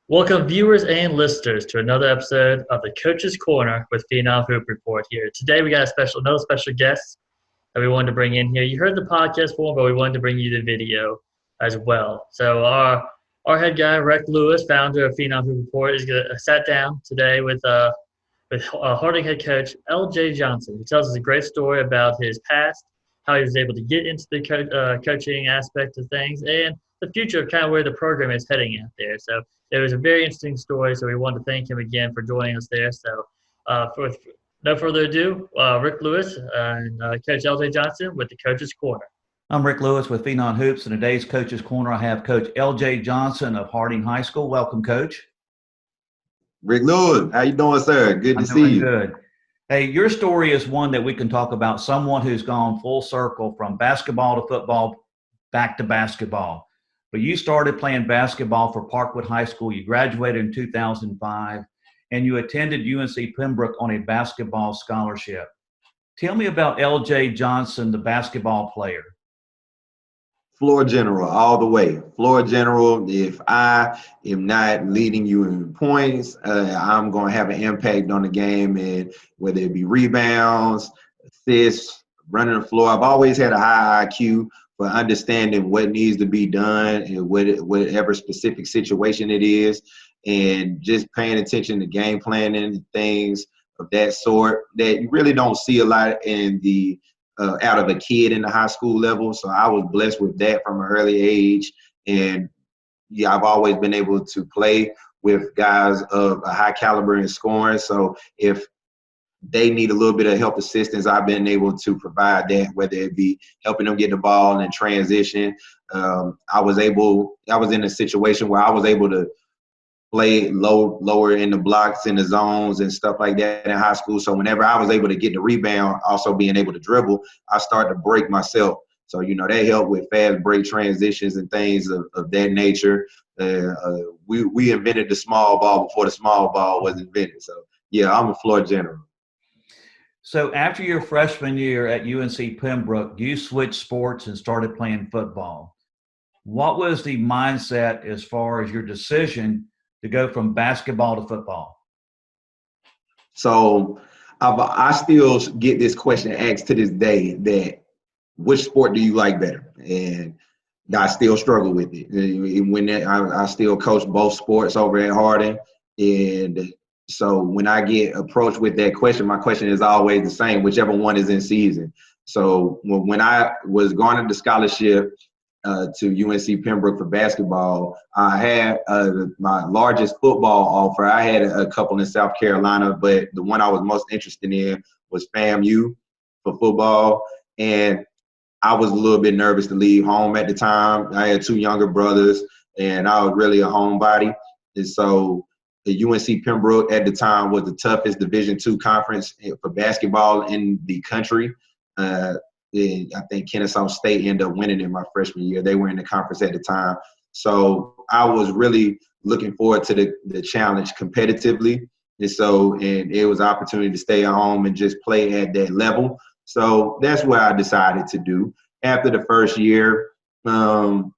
Welcome, viewers and listeners, to another episode of the Coach's Corner with Phenom Hoop Report here. Today, we got another special guest that we wanted to bring in here. You heard the podcast form, but we wanted to bring you the video as well. So, our head guy, Rick Lewis, founder of Phenom Hoop Report, is going to sat down today with Harding head coach L.J. Johnson, who tells us a great story about his past, how he was able to get into the coaching aspect of things, and the future of kind of where the program is heading out there. So it was a very interesting story, so we wanted to thank him again for joining us there. So for no further ado, Rick Lewis and Coach L.J. Johnson with the Coach's Corner. I'm Rick Lewis with Phenom Hoops, and today's Coach's Corner, I have Coach L.J. Johnson of Harding High School. Welcome, Coach. Rick Lewis, how you doing, sir? Good to see you. Good. Hey, your story is one that we can talk about. Someone who's gone full circle from basketball to football, back to basketball. But you started playing basketball for Parkwood High School. You graduated in 2005, and you attended UNC Pembroke on a basketball scholarship. Tell me about L.J. Johnson, the basketball player. Floor general all the way. Floor general, if I am not leading you in points, I'm going to have an impact on the game, and whether it be rebounds, assists, running the floor. I've always had a high IQ for understanding what needs to be done and whatever specific situation it is, and just paying attention to game planning and things of that sort that you really don't see a lot in the out of a kid in the high school level. So I was blessed with that from an early age. And yeah, I've always been able to play with guys of a high caliber in scoring. So if they need a little bit of help assistance, I've been able to provide that, whether it be helping them get the ball in transition. I was in a situation where I was able to play lower in the blocks, in the zones and stuff like that in high school. So whenever I was able to get the rebound, also being able to dribble, I started to break myself. So, that helped with fast break transitions and things of that nature. We invented the small ball before the small ball was invented. So, yeah, I'm a floor general. So after your freshman year at UNC Pembroke, you switched sports and started playing football. What was the mindset as far as your decision to go from basketball to football? So I still get this question asked to this day, that which sport do you like better? And I still struggle with it. I still coach both sports over at Harding. And so when I get approached with that question, my question is always the same, whichever one is in season. So when I was garnered the scholarship to UNC Pembroke for basketball, I had my largest football offer. I had a couple in South Carolina, but the one I was most interested in was FAMU for football. And I was a little bit nervous to leave home at the time. I had two younger brothers, and I was really a homebody. And so the UNC Pembroke at the time was the toughest Division II conference for basketball in the country. I think Kennesaw State ended up winning in my freshman year. They were in the conference at the time. So I was really looking forward to the challenge competitively. And it was an opportunity to stay at home and just play at that level. So that's what I decided to do. After the first year, UNC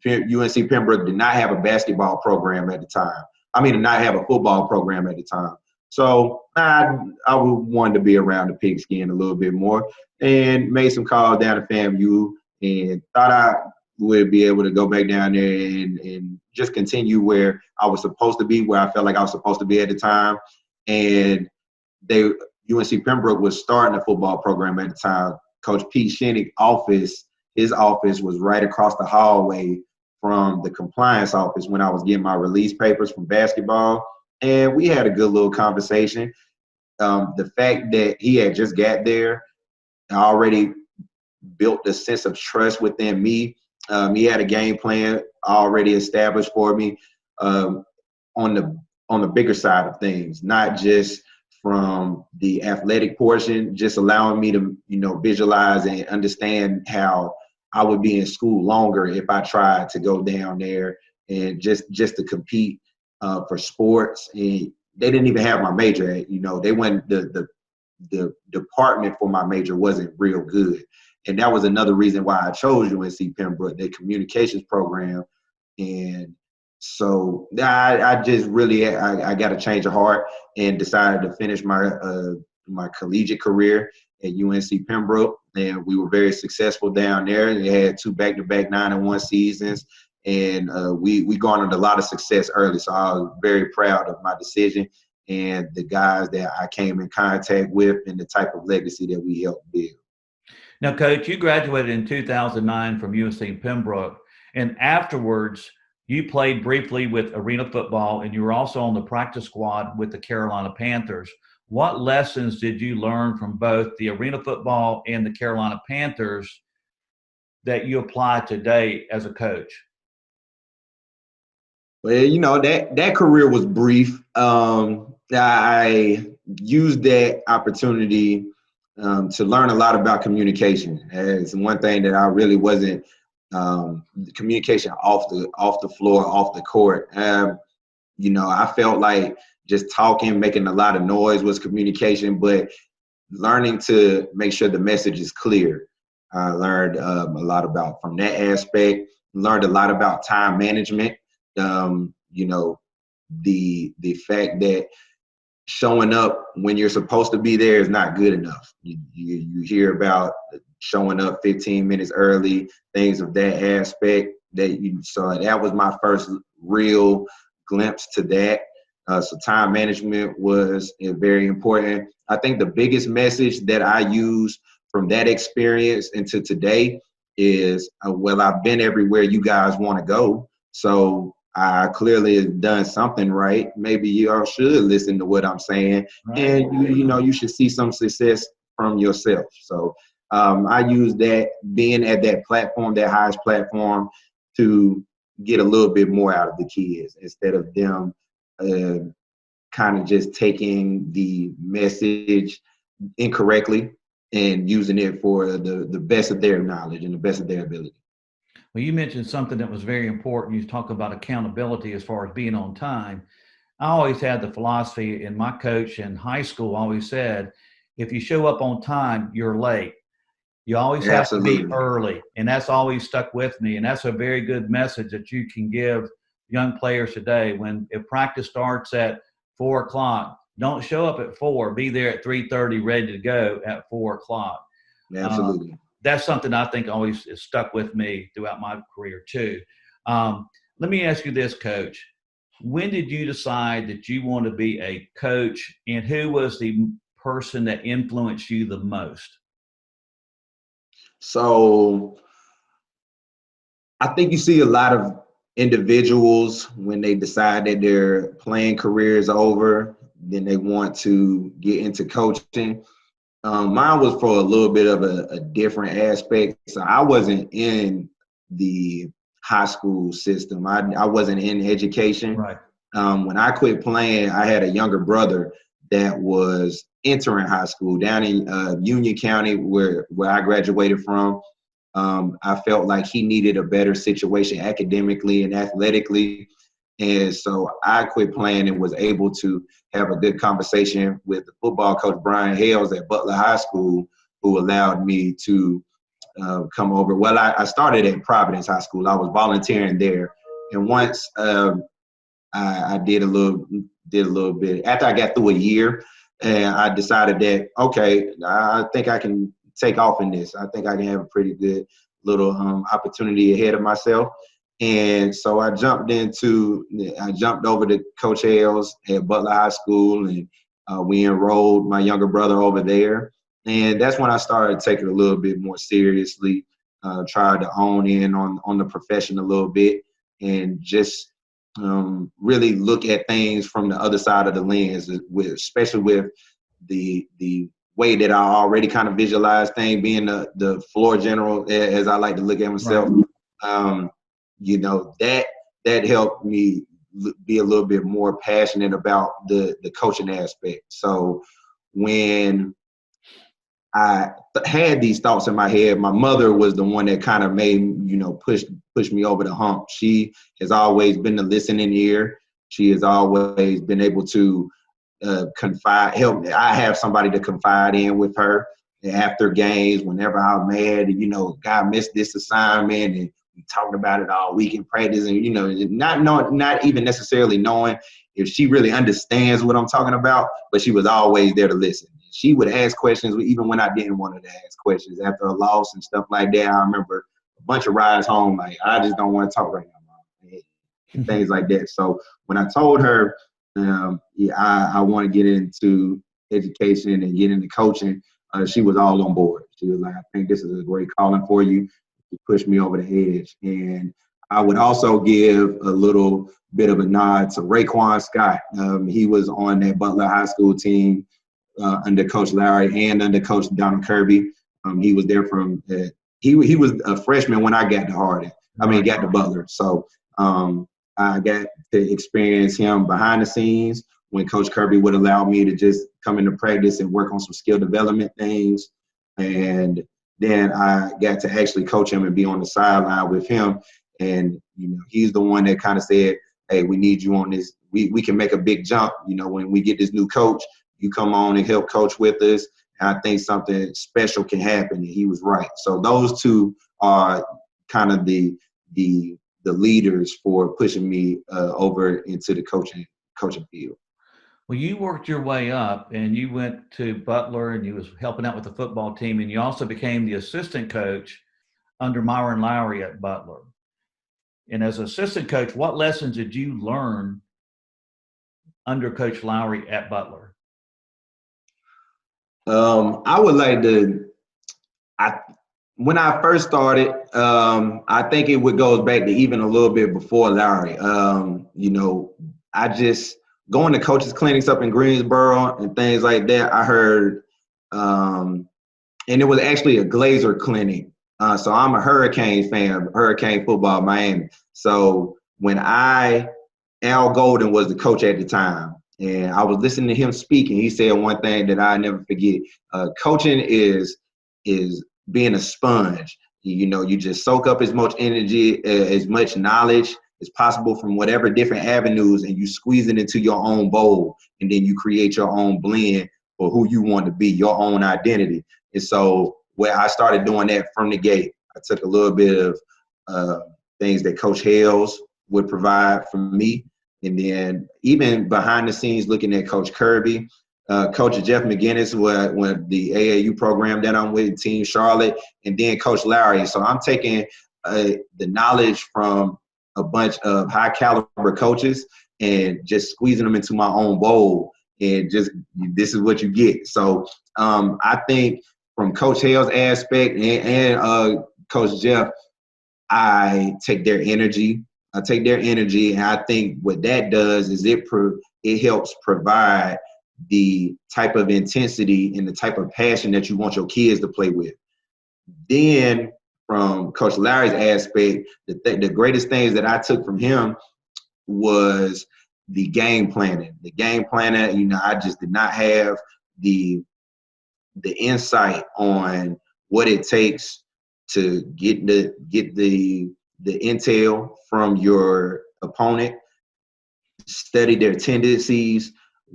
Pembroke did not have a basketball program at the time. Did not have a football program at the time. So I wanted to be around the pigskin a little bit more, and made some calls down to FAMU, and thought I would be able to go back down there and just continue where I was supposed to be, where I felt like I was supposed to be at the time. And UNC Pembroke was starting a football program at the time. Coach Pete Shinnick's office, his office was right across the hallway from the compliance office when I was getting my release papers from basketball. And we had a good little conversation. The fact that he had just got there already built a sense of trust within me. He had a game plan already established for me on the bigger side of things, not just from the athletic portion, just allowing me to, visualize and understand how I would be in school longer if I tried to go down there and just to compete for sports. And they didn't even have my major. They went the department for my major wasn't real good, and that was another reason why I chose UNC Pembroke, their communications program. And So I just really I got a change of heart and decided to finish my collegiate career at UNC Pembroke, and we were very successful down there. We had 2 back-to-back 9-1 seasons, and we garnered a lot of success early. So I was very proud of my decision and the guys that I came in contact with and the type of legacy that we helped build. Now, Coach, you graduated in 2009 from UNC Pembroke, and afterwards you played briefly with Arena Football, and you were also on the practice squad with the Carolina Panthers. What lessons did you learn from both the Arena Football and the Carolina Panthers that you apply today as a coach? Well, that career was brief. I used that opportunity to learn a lot about communication. It's one thing that I really wasn't communication off the floor, off the court. I felt like just talking, making a lot of noise was communication, but learning to make sure the message is clear. I learned a lot about from that aspect. Learned a lot about time management. The fact that showing up when you're supposed to be there is not good enough. You hear about showing up 15 minutes early, things of that aspect. So that was my first real glimpse to that. So time management was very important. I think the biggest message that I use from that experience into today is, well, I've been everywhere you guys want to go. So I clearly have done something right. Maybe you all should listen to what I'm saying, right. And you should see some success from yourself. So I use that being at that platform, that highest platform, to get a little bit more out of the kids instead of them kind of just taking the message incorrectly and using it for the best of their knowledge and the best of their ability. Well, you mentioned something that was very important. You talk about accountability as far as being on time. I always had the philosophy, and my coach in high school always said, if you show up on time, you're late. You always have Absolutely. to be early, and that's always stuck with me. And that's a very good message that you can give young players today. If practice starts at 4 o'clock, don't show up at 4. Be there at 3:30, ready to go at 4 o'clock. Absolutely. That's something I think always is stuck with me throughout my career too. Let me ask you this, Coach. When did you decide that you want to be a coach, and who was the person that influenced you the most? So I think you see a lot of individuals when they decide that their playing career is over, then they want to get into coaching. Mine was for a little bit of a different aspect. So I wasn't in the high school system. I wasn't in education. Right. When I quit playing, I had a younger brother that was entering high school down in Union County, where I graduated from. I felt like he needed a better situation academically and athletically. And so I quit playing and was able to have a good conversation with the football coach, Brian Hales, at Butler High School, who allowed me to come over. Well, I started at Providence High School. I was volunteering there. And once I did a little bit, after I got through a year, and I decided that, okay, I think I can take off in this. I think I can have a pretty good little opportunity ahead of myself. And so I jumped over to Coach Hales at Butler High School, and we enrolled my younger brother over there. And that's when I started taking it a little bit more seriously, tried to hone in on the profession a little bit, and just really look at things from the other side of the lens, especially with the way that I already kind of visualize things, being the floor general, as I like to look at myself. Right. That helped me be a little bit more passionate about the coaching aspect. So when I had these thoughts in my head, my mother was the one that kind of made, push me over the hump. She has always been the listening ear. She has always been able to help me. I have somebody to confide in with her after games, whenever I'm mad, God missed this assignment and we talked about it all week in practice, and not even necessarily knowing if she really understands what I'm talking about, but she was always there to listen. She would ask questions even when I didn't want her to ask questions after a loss and stuff like that. I remember a bunch of rides home, like, I just don't want to talk right now, Mom, and things like that. So when I told her, I want to get into education and get into coaching, she was all on board. She was like, I think this is a great calling for you. She pushed me over the edge. And I would also give a little bit of a nod to Raekwon Scott. He was on that Butler High School team under Coach Lowry and under Coach Donald Kirby. He was there from he was a freshman when I got to Harding. Got to Butler. So I got to experience him behind the scenes when Coach Kirby would allow me to just come into practice and work on some skill development things. And then I got to actually coach him and be on the sideline with him. And, he's the one that kind of said, hey, we need you on this. We can make a big jump. When we get this new coach, you come on and help coach with us. And I think something special can happen. And he was right. So those two are kind of the leaders for pushing me over into the coaching field. Well, you worked your way up and you went to Butler and you was helping out with the football team, and you also became the assistant coach under Myron Lowry at Butler. And as assistant coach, what lessons did you learn under Coach Lowry at Butler? I would like to, when I first started, I think it goes back to even a little bit before Lowry. I just going to coaches clinics up in Greensboro and things like that. I heard, and it was actually a Glazer clinic. So I'm a Hurricanes fan, Hurricane football, Miami. So when Al Golden was the coach at the time, and I was listening to him speaking, he said one thing that I never forget. Coaching is being a sponge. You just soak up as much energy, as much knowledge as possible from whatever different avenues, and you squeeze it into your own bowl, and then you create your own blend for who you want to be, your own identity. And so where I started doing that from the gate, I took a little bit of things that Coach Hales would provide for me. And then even behind the scenes, looking at Coach Kirby, Coach Jeff McGinnis with the AAU program that I'm with, Team Charlotte, and then Coach Lowry. So I'm taking the knowledge from a bunch of high caliber coaches and just squeezing them into my own bowl, and just this is what you get. So I think from Coach Hale's aspect and Coach Jeff, I take their energy. And I think what that does is it helps provide the type of intensity and the type of passion that you want your kids to play with. Then from Coach Larry's aspect, the greatest things that I took from him was the game planning. The game planning, I just did not have the insight on what it takes to get the intel from your opponent, study their tendencies,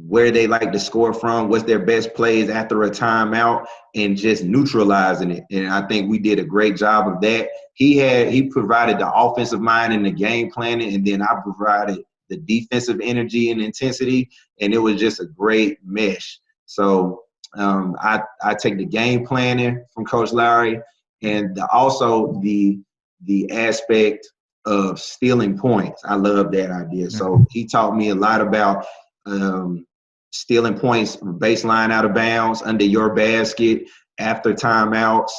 where they like to score from, what's their best plays after a timeout, and just neutralizing it. And I think we did a great job of that. He provided the offensive mind and the game planning, and then I provided the defensive energy and intensity, and it was just a great mesh. So I take the game planning from Coach Lowry, and also the aspect of stealing points. I love that idea. So he taught me a lot about stealing points, baseline out of bounds, under your basket, after timeouts,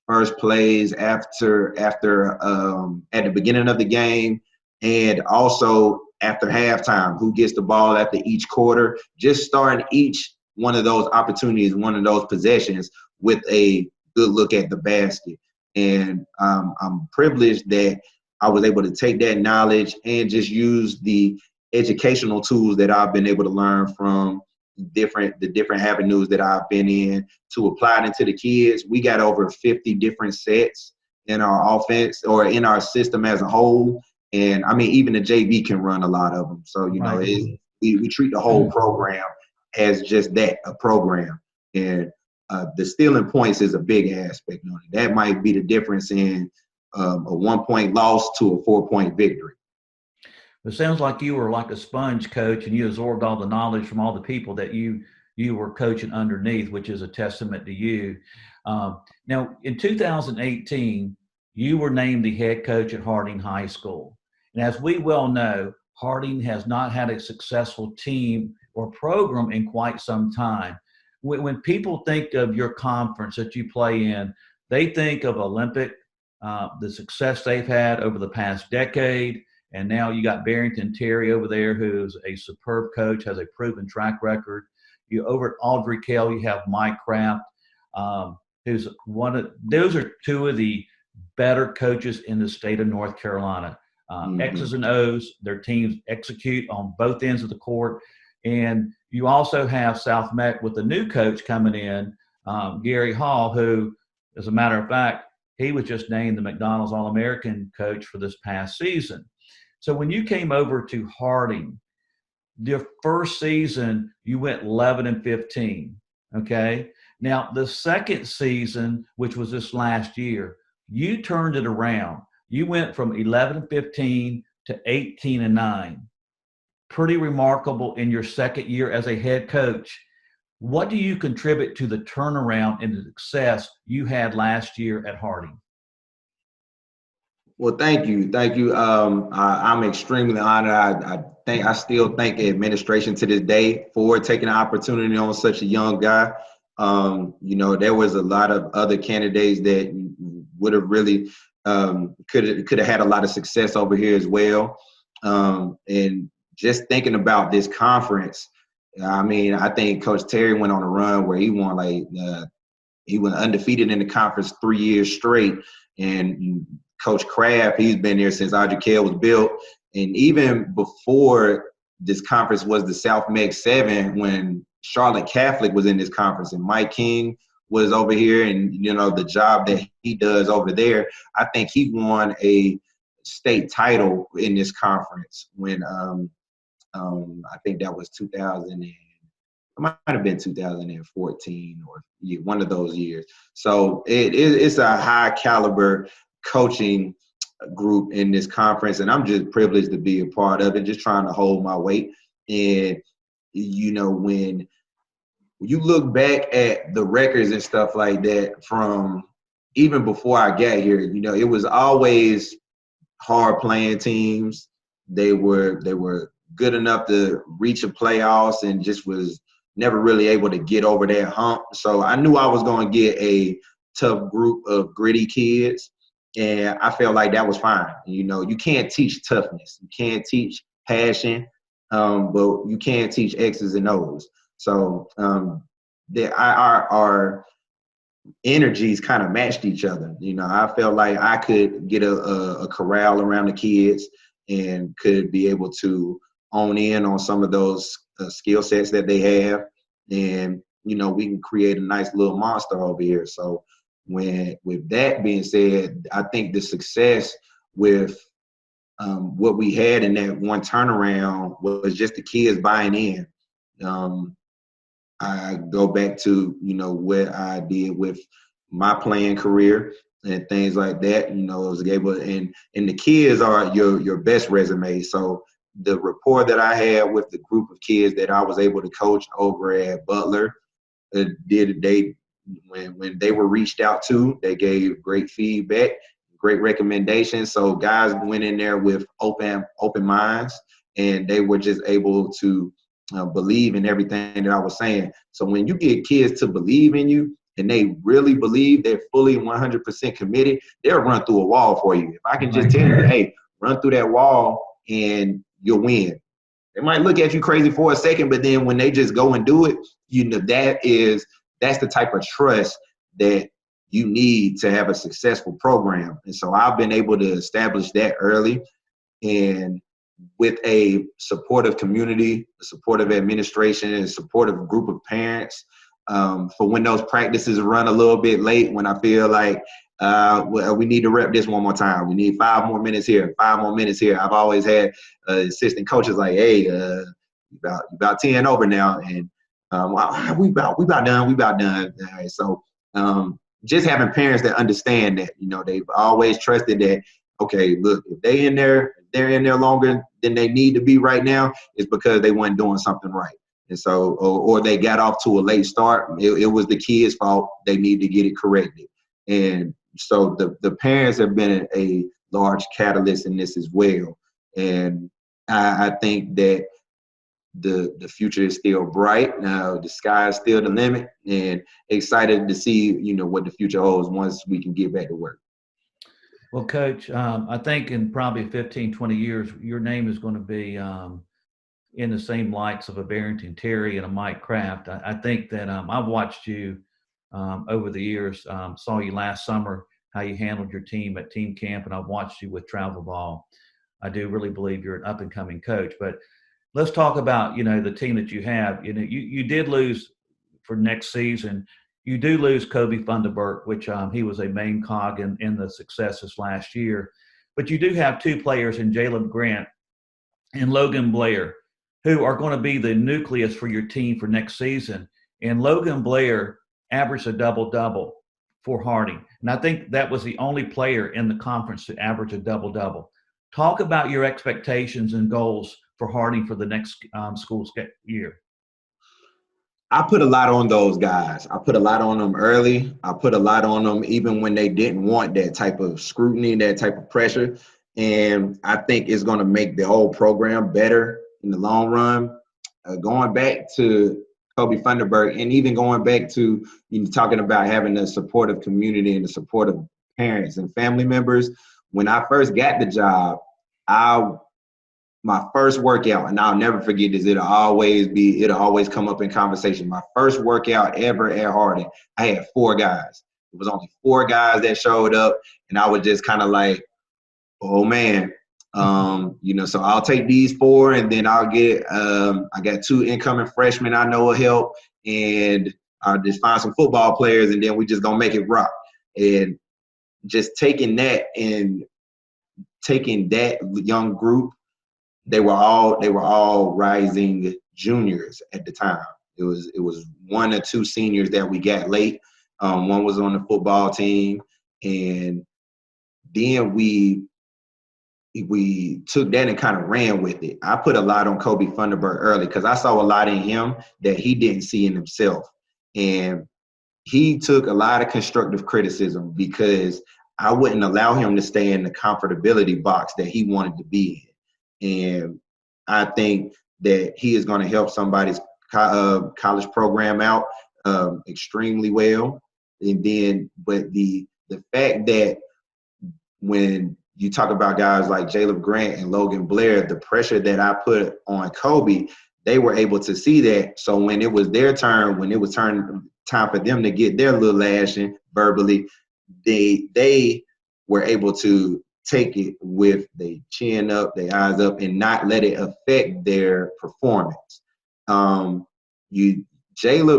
first plays, after at the beginning of the game, and also after halftime, who gets the ball after each quarter, just starting each one of those opportunities, one of those possessions with a good look at the basket. And I'm privileged that I was able to take that knowledge and just use the educational tools that I've been able to learn from the different avenues that I've been in to apply it into the kids. We got over 50 different sets in our offense or in our system as a whole. And I mean, even the JV can run a lot of them. So, we treat the whole program as just that, a program. And the stealing points is a big aspect on it. That might be the difference in a 1-point loss to a 4-point victory. It sounds like you were like a sponge, coach, and you absorbed all the knowledge from all the people that you were coaching underneath, which is a testament to you. Now, in 2018, you were named the head coach at Harding High School. And as we well know, Harding has not had a successful team or program in quite some time. When people think of your conference that you play in, they think of Olympic, the success they've had over the past decade. And now you got Barrington Terry over there, who's a superb coach, has a proven track record. You over at Audrey Kell, you have Mike Kraft, who's those are two of the better coaches in the state of North Carolina. X's and O's, their teams execute on both ends of the court. And you also have South Meck with a new coach coming in, Gary Hall, who, as a matter of fact, he was just named the McDonald's All-American coach for this past season. So when you came over to Harding, your first season, you went 11-15, okay? Now, the second season, which was this last year, you turned it around. You went from 11-15 to 18-9. Pretty remarkable in your second year as a head coach. What do you contribute to the turnaround and the success you had last year at Harding? Well, thank you. I'm extremely honored. I still thank the administration to this day for taking the opportunity on such a young guy. There was a lot of other candidates that would have really could have had a lot of success over here as well. And just thinking about this conference, I think Coach Terry went on a run where he won he went undefeated in the conference 3 years straight. And Coach Kraft, he's been there since Audrey Kell was built. And even before this conference was the South Meck 7, when Charlotte Catholic was in this conference and Mike King was over here, and, the job that he does over there, I think he won a state title in this conference when I think that was 2000. It might have been 2014 or one of those years. So it's a high caliber coaching group in this conference, and I'm just privileged to be a part of it, just trying to hold my weight. And, when you look back at the records and stuff like that from even before I got here, it was always hard playing teams. They were good enough to reach a playoffs and just was never really able to get over that hump. So I knew I was going to get a tough group of gritty kids. And I felt like that was fine. You can't teach toughness. You can't teach passion, but you can teach X's and O's. So our energies kind of matched each other. I felt like I could get a corral around the kids and could be able to hone in on some of those skill sets that they have. And, we can create a nice little monster over here. So with that being said, I think the success with what we had in that one turnaround was just the kids buying in. I go back to, what I did with my playing career and things like that. I was able, and the kids are your best resume. So the rapport that I had with the group of kids that I was able to coach over at Butler, when they were reached out to, they gave great feedback, great recommendations. So guys went in there with open minds, and they were just able to believe in everything that I was saying. So when you get kids to believe in you and they really believe, they're fully 100% committed, they'll run through a wall for you. If I can just tell you, hey, run through that wall and you'll win. They might look at you crazy for a second, but then when they just go and do it, that's the type of trust that you need to have a successful program. And so I've been able to establish that early, and with a supportive community, a supportive administration, and a supportive group of parents, for when those practices run a little bit late, when I feel like we need to rep this one more time. We need 5 more minutes here, 5 more minutes here. I've always had assistant coaches like, hey, about 10 over now, and we about done. All right, so just having parents that understand that, they've always trusted that, okay, look, if they're in there longer than they need to be right now, it's because they weren't doing something right. And so, or they got off to a late start. It was the kids' fault. They need to get it corrected. And so the parents have been a large catalyst in this as well. And I think that the future is still bright. Now the sky is still the limit, and excited to see, what the future holds once we can get back to work. Well, Coach, I think in probably 15, 20 years, your name is going to be in the same lights of a Barrington Terry and a Mike Kraft. I think that I've watched you over the years, saw you last summer, how you handled your team at team camp, and I've watched you with travel ball. I do really believe you're an up-and-coming coach. But let's talk about, the team that you have. You did lose for next season. You do lose Kobe Funderburk, which he was a main cog in the successes last year. But you do have two players in Jaleb Grant and Logan Blair, who are going to be the nucleus for your team for next season. And Logan Blair averaged a double-double for Harding. And I think that was the only player in the conference to average a double-double. Talk about your expectations and goals for Harding for the next school year. I put a lot on those guys. I put a lot on them early. I put a lot on them even when they didn't want that type of scrutiny, that type of pressure. And I think it's going to make the whole program better in the long run. Going back to Kobe Funderburk, and even going back to talking about having a supportive community and the supportive parents and family members. When I first got the job, my first workout, and I'll never forget this, it'll always come up in conversation. My first workout ever at Harding, I had 4 guys. It was only 4 guys that showed up, and I was just kind of like, oh man, so I'll take these 4, and then I'll get, I got 2 incoming freshmen I know will help, and I'll just find some football players, and then we just gonna make it rock. And just taking that young group, they were all rising juniors at the time. It was 1 or 2 seniors that we got late. One was on the football team, and then we took that and kind of ran with it. I put a lot on Kobe Funderburk early because I saw a lot in him that he didn't see in himself, and he took a lot of constructive criticism because I wouldn't allow him to stay in the comfortability box that he wanted to be in. And I think that he is going to help somebody's college program out extremely well. And then, but the fact that when you talk about guys like Jaleb Grant and Logan Blair, the pressure that I put on Kobe, they were able to see that. So when it was their turn, when it was time for them to get their little lashing verbally, they were able to take it with their chin up, their eyes up, and not let it affect their performance. Jaleb,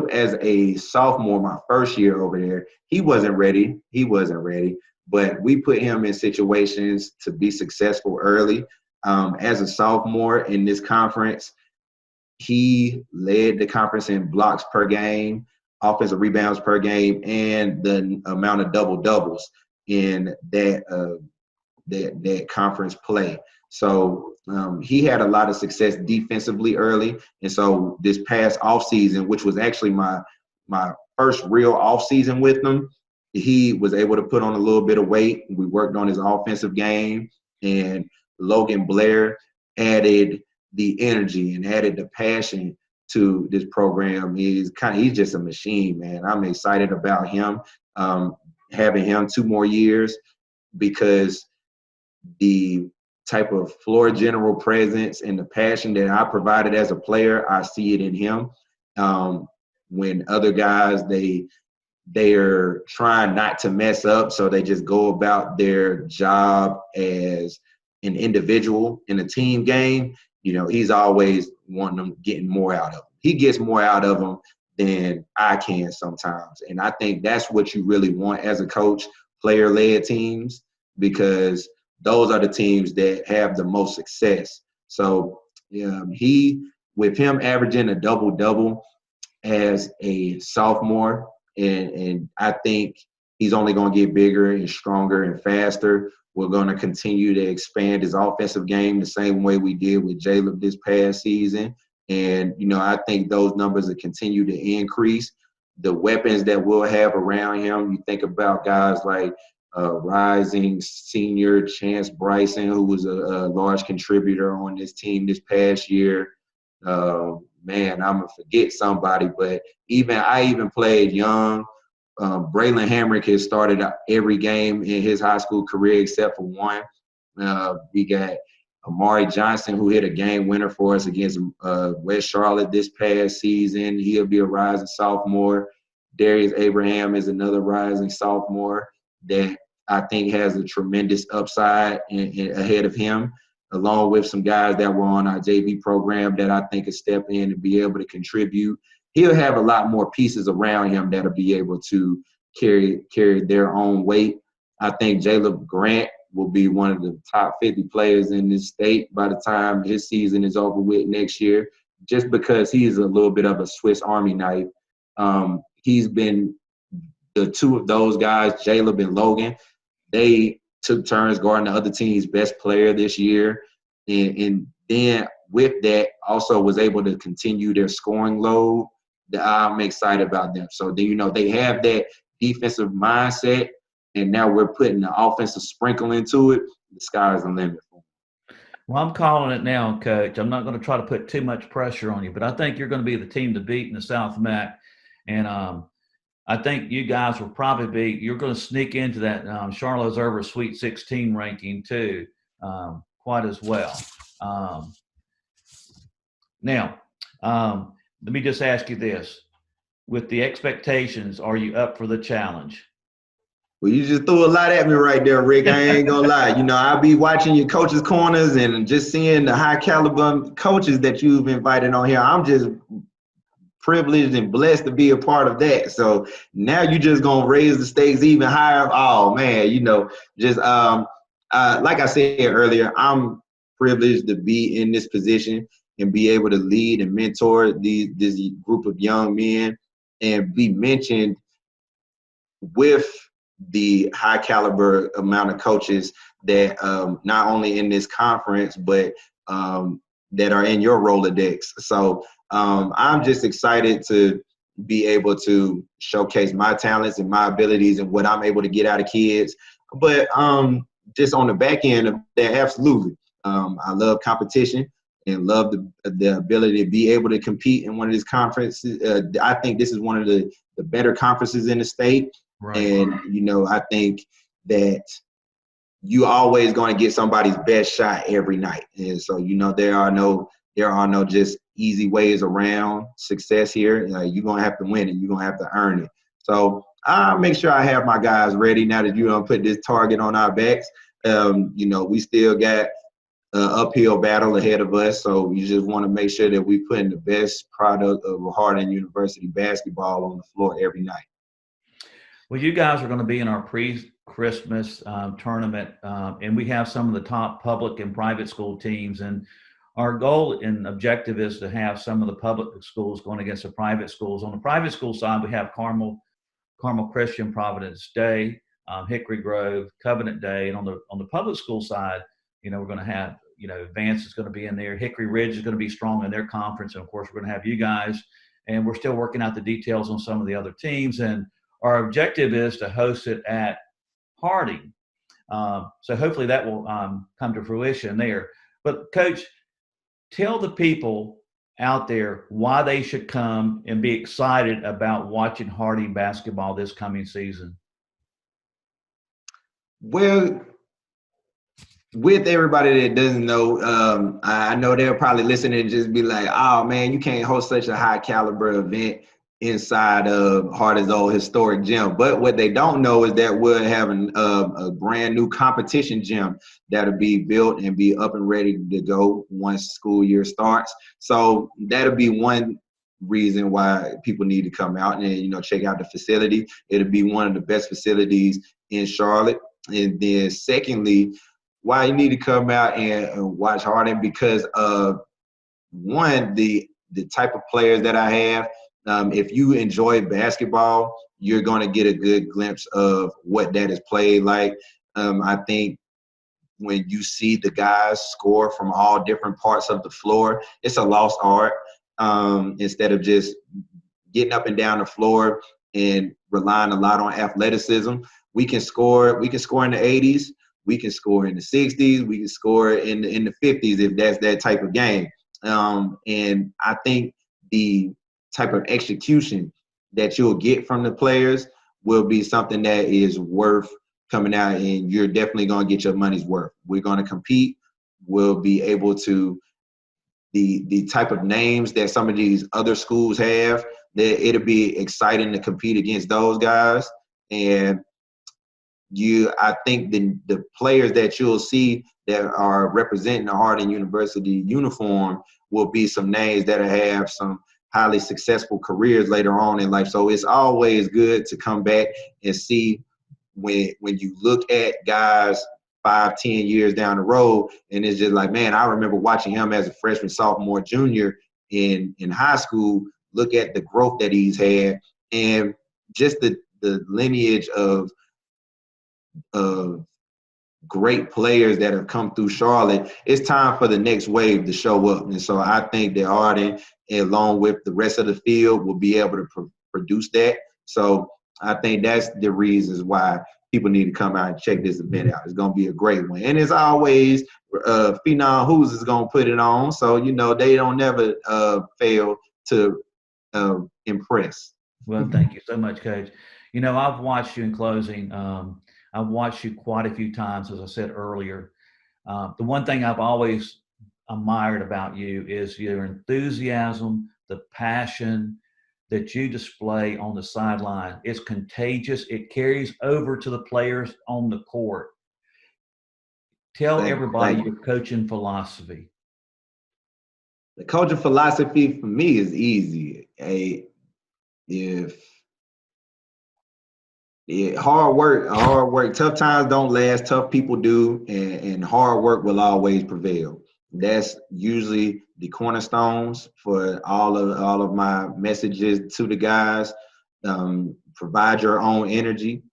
as a sophomore, my first year over there, he wasn't ready. But we put him in situations to be successful early. As a sophomore in this conference, he led the conference in blocks per game, offensive rebounds per game, and the amount of double-doubles in that conference play. So he had a lot of success defensively early. And so this past offseason, which was actually my first real offseason with him, he was able to put on a little bit of weight. We worked on his offensive game, and Logan Blair added the energy and added the passion to this program. He's just a machine, man. I'm excited about him, having him 2 more years, because the type of floor general presence and the passion that I provided as a player, I see it in him. When other guys, they're trying not to mess up, so they just go about their job as an individual in a team game. He's always wanting them, getting more out of them. He gets more out of them than I can sometimes. And I think that's what you really want as a coach, player-led teams, because those are the teams that have the most success. So with him averaging a double-double as a sophomore, and I think He's only going to get bigger and stronger and faster. We're going to continue to expand his offensive game the same way we did with Jaleb this past season. And, I think those numbers will continue to increase. The weapons that we'll have around him, you think about guys like rising senior Chance Bryson, who was a large contributor on this team this past year. Man, I'm going to forget somebody, but I even played young. Braylon Hamrick has started every game in his high school career except for one. We got Amari Johnson, who hit a game winner for us against West Charlotte this past season. He'll be a rising sophomore. Darius Abraham is another rising sophomore that I think has a tremendous upside ahead of him, along with some guys that were on our JV program that I think could step in and be able to contribute. He'll have a lot more pieces around him that'll be able to carry their own weight. I think Jaleb Grant will be one of the top 50 players in this state by the time his season is over with next year, just because he's a little bit of a Swiss Army knife. He's been the two of those guys, Jaleb and Logan, they took turns guarding the other team's best player this year. And then with that, also was able to continue their scoring load. I'm excited about them. So, they have that defensive mindset, and now we're putting the offensive sprinkle into it. The sky's the limit for them. Well, I'm calling it now, Coach. I'm not going to try to put too much pressure on you, but I think you're going to be the team to beat in the South MAC. And I think you guys will probably you're going to sneak into that Charlotte Observer Sweet 16 ranking too, quite as well. Now, let me just ask you this. With the expectations, are you up for the challenge? Well, you just threw a lot at me right there, Rick. I ain't gonna lie. I'll be watching your coaches' corners and just seeing the high caliber coaches that you've invited on here. I'm just privileged and blessed to be a part of that. So now you're just gonna raise the stakes even higher. Oh man, just like I said earlier, I'm privileged to be in this position and be able to lead and mentor this group of young men and be mentioned with the high caliber amount of coaches that not only in this conference, but that are in your Rolodex. So I'm just excited to be able to showcase my talents and my abilities and what I'm able to get out of kids. But just on the back end of that, absolutely. I love competition and love the ability to be able to compete in one of these conferences. I think this is one of the better conferences in the state. Right. And, I think that you always going to get somebody's best shot every night. And so, there are no just easy ways around success here. You're going to have to win it. You're going to have to earn it. So I'll make sure I have my guys ready now that you don't put this target on our backs. We still got uphill battle ahead of us, so you just want to make sure that we put in the best product of Harding University basketball on the floor every night. Well, you guys are going to be in our pre-Christmas tournament, and we have some of the top public and private school teams, and our goal and objective is to have some of the public schools going against the private schools. On the private school side, we have Carmel Christian, Providence Day, Hickory Grove, Covenant Day, and on the public school side, we're going to have Advance is going to be in there. Hickory Ridge is going to be strong in their conference. And of course, we're going to have you guys, and we're still working out the details on some of the other teams. And our objective is to host it at Harding. So hopefully that will come to fruition there. But Coach, tell the people out there why they should come and be excited about watching Harding basketball this coming season. Well, with everybody that doesn't know, I know they'll probably listen and just be like, oh, man, you can't host such a high caliber event inside of Harding's old historic gym. But what they don't know is that we're having a brand new competition gym that'll be built and be up and ready to go once school year starts. So that'll be one reason why people need to come out and, check out the facility. It'll be one of the best facilities in Charlotte. And then secondly, why you need to come out and watch Harding, because of one, the type of players that I have. If you enjoy basketball, you're going to get a good glimpse of what that is played like. I think when you see the guys score from all different parts of the floor, it's a lost art. Instead of just getting up and down the floor and relying a lot on athleticism, we can score. We can score in the 80s. We can score in the 60s. We can score in the 50s if that's that type of game. And I think the type of execution that you'll get from the players will be something that is worth coming out, and you're definitely going to get your money's worth. We're going to compete. We'll be able to the type of names that some of these other schools have, that it'll be exciting to compete against those guys. And I think the players that you'll see that are representing the Harding University uniform will be some names that have some highly successful careers later on in life. So it's always good to come back and see when you look at guys 5, 10 years down the road, and it's just like, man, I remember watching him as a freshman, sophomore, junior in high school. Look at the growth that he's had, and just the lineage of great players that have come through Charlotte. It's time for the next wave to show up. And so I think that Harding, along with the rest of the field, will be able to produce that. So I think that's the reasons why people need to come out and check this event out. It's going to be a great one. And as always, Phenom Who's is going to put it on. So, they don't never fail to impress. Well, thank you so much, Coach. I've watched you in closing. I've watched you quite a few times, as I said earlier. The one thing I've always admired about you is your enthusiasm, the passion that you display on the sideline. It's contagious. It carries over to the players on the court. Tell everybody your coaching philosophy. The coaching philosophy for me is easy. Hard work. Tough times don't last. Tough people do, and hard work will always prevail. That's usually the cornerstones for all of my messages to the guys. Provide your own energy,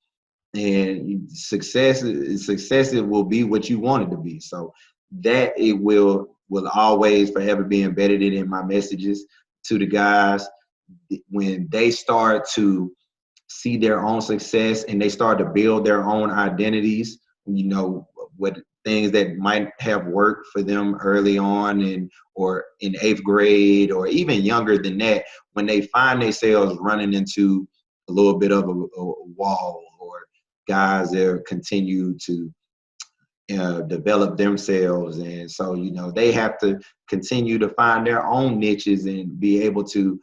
and success will be what you want it to be. So that it will always forever be embedded in my messages to the guys. When they start to see their own success and they start to build their own identities, what things that might have worked for them early on or in 8th grade or even younger than that, when they find themselves running into a little bit of a wall, or guys that continue to develop themselves. And so, they have to continue to find their own niches and be able to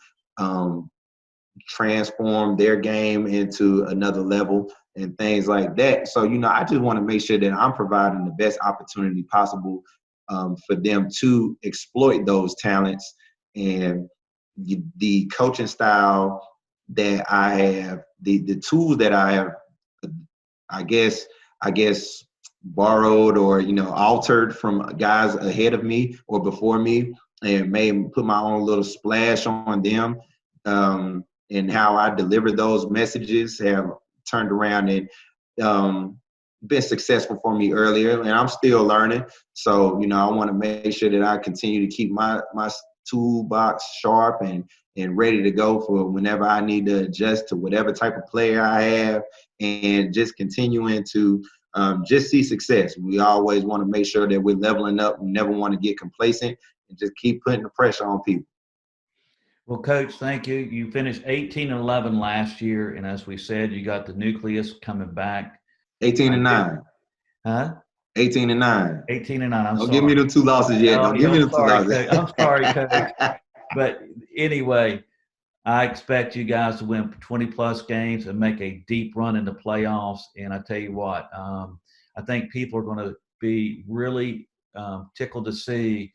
transform their game into another level and things like that. So, I just want to make sure that I'm providing the best opportunity possible for them to exploit those talents. And the coaching style that I have, the tools that I have, I guess borrowed or, altered from guys ahead of me or before me, and made put my own little splash on them. And how I deliver those messages have turned around and been successful for me earlier, and I'm still learning. So, I want to make sure that I continue to keep my toolbox sharp and ready to go for whenever I need to adjust to whatever type of player I have, and just continuing to just see success. We always want to make sure that we're leveling up. We never want to get complacent and just keep putting the pressure on people. Well, Coach, thank you. You finished 18-11 last year, and as we said, you got the nucleus coming back. 18-9. Huh? 18-9. 18-9. Don't give me the 2 losses yet. Don't give me the 2 losses. Coach. I'm sorry, Coach. But anyway, I expect you guys to win 20-plus games and make a deep run in the playoffs. And I tell you what, I think people are going to be really tickled to see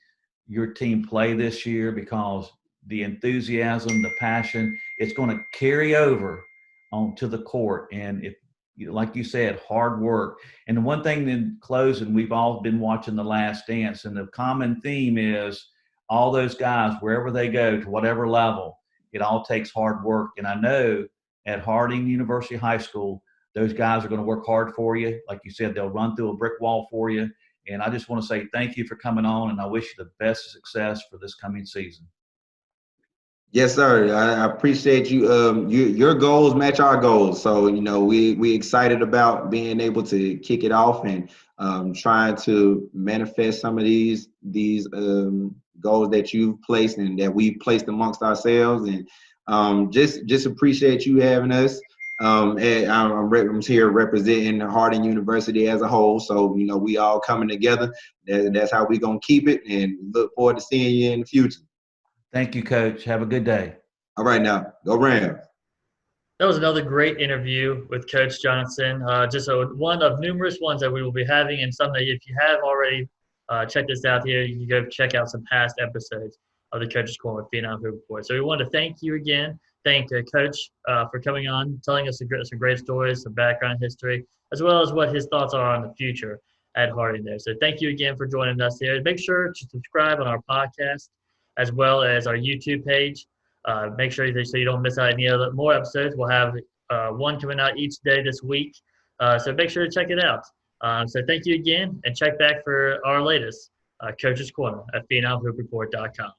your team play this year, because the enthusiasm, the passion, it's going to carry over onto the court. And if, like you said, hard work. And the one thing in closing, we've all been watching The Last Dance, and the common theme is all those guys, wherever they go, to whatever level, it all takes hard work. And I know at Harding University High School. Those guys are going to work hard for you. Like you said, they'll run through a brick wall for you. And I just want to say thank you for coming on, and I wish you the best success for this coming season. Yes, sir. I appreciate you. Your goals match our goals, so we excited about being able to kick it off and trying to manifest some of these goals that you've placed and that we placed amongst ourselves, and just appreciate you having us. And I'm here representing Harding University as a whole, so we all coming together. That's how we're gonna keep it, and look forward to seeing you in the future. Thank you, Coach. Have a good day. All right, now go Rams. That was another great interview with Coach Johnson. Just one of numerous ones that we will be having, and something that if you have already checked this out here, you can go check out some past episodes of the Coach's Corner with Phenom Hoop Report. So we want to thank you again. Thank Coach for coming on, telling us some great stories, some background history, as well as what his thoughts are on the future at Harding there. So thank you again for joining us here. Make sure to subscribe on our podcast as well as our YouTube page. Make sure so you don't miss out any more episodes. We'll have one coming out each day this week. So make sure to check it out. So thank you again, and check back for our latest Coach's Corner at PhenomHoopReport.com.